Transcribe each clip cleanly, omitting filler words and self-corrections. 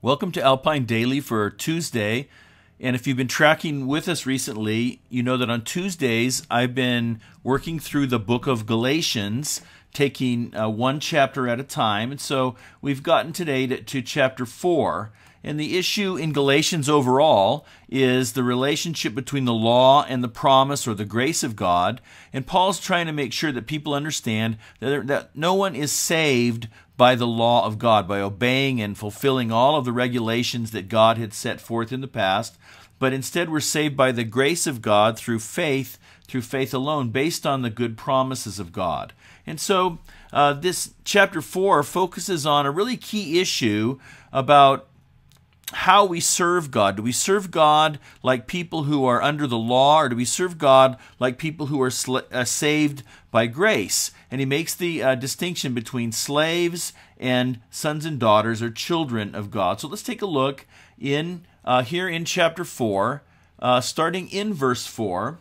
Welcome to Alpine Daily for Tuesday. And if you've been tracking with us recently, you know that on Tuesdays I've been working through the book of Galatians, taking one chapter at a time. And so we've gotten today to chapter 4. And the issue in Galatians overall is the relationship between the law and the promise or the grace of God. And Paul's trying to make sure that people understand that no one is saved by the law of God, by obeying and fulfilling all of the regulations that God had set forth in the past, but instead we're saved by the grace of God through faith alone, based on the good promises of God. And so this chapter 4 focuses on a really key issue about how we serve God. Do we serve God like people who are under the law, or do we serve God like people who are saved by grace? And he makes the distinction between slaves and sons and daughters or children of God. So let's take a look in here in chapter 4, starting in verse 4.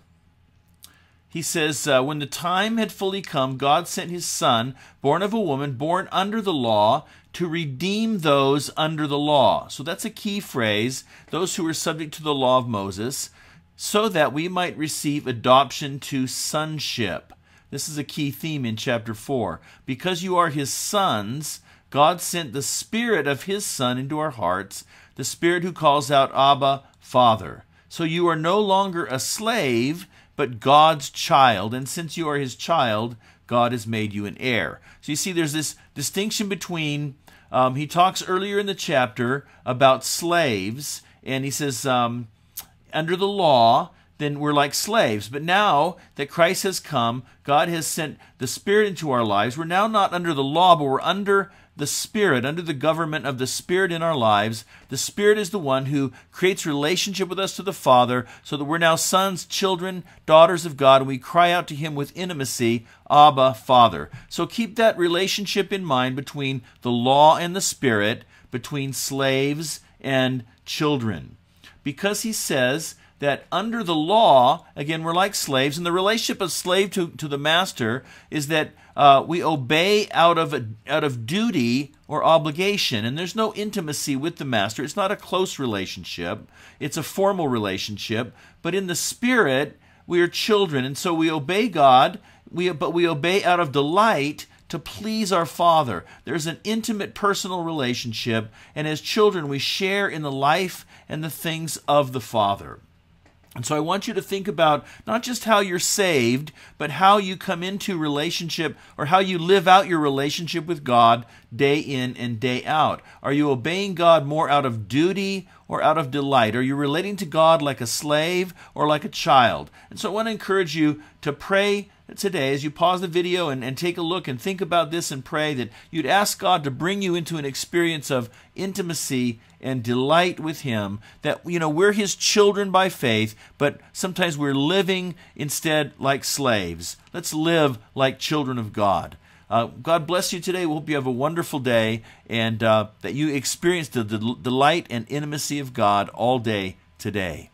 He says, when the time had fully come, God sent his Son, born of a woman, born under the law, to redeem those under the law. So that's a key phrase, those who are subject to the law of Moses, so that we might receive adoption to sonship. This is a key theme in chapter 4. Because you are his sons, God sent the Spirit of his Son into our hearts, the Spirit who calls out, Abba, Father. So you are no longer a slave, but God's child. And since you are his child, God has made you an heir. So you see there's this distinction between, he talks earlier in the chapter about slaves, and he says, under the law, then we're like slaves. But now that Christ has come, God has sent the Spirit into our lives. We're now not under the law, but we're under the Spirit, under the government of the Spirit in our lives. The Spirit is the one who creates relationship with us to the Father, so that we're now sons, children, daughters of God, and we cry out to him with intimacy, Abba, Father. So keep that relationship in mind between the law and the Spirit, between slaves and children. Because he says that under the law, again, we're like slaves, and the relationship of slave to the master is that we obey out of duty or obligation, and there's no intimacy with the master. It's not a close relationship. It's a formal relationship, but in the Spirit, we are children, and so we obey God, but we obey out of delight to please our Father. There's an intimate personal relationship, and as children, we share in the life and the things of the Father. And so I want you to think about not just how you're saved, but how you come into relationship, or how you live out your relationship with God day in and day out. Are you obeying God more out of duty or out of delight? Are you relating to God like a slave or like a child? And so I want to encourage you to pray today as you pause the video and take a look and think about this and pray that you'd ask God to bring you into an experience of intimacy and delight with him, that we're his children by faith, but sometimes we're living instead like slaves. Let's live like children of God. God bless you today. We hope you have a wonderful day, and that you experience the delight and intimacy of God all day today.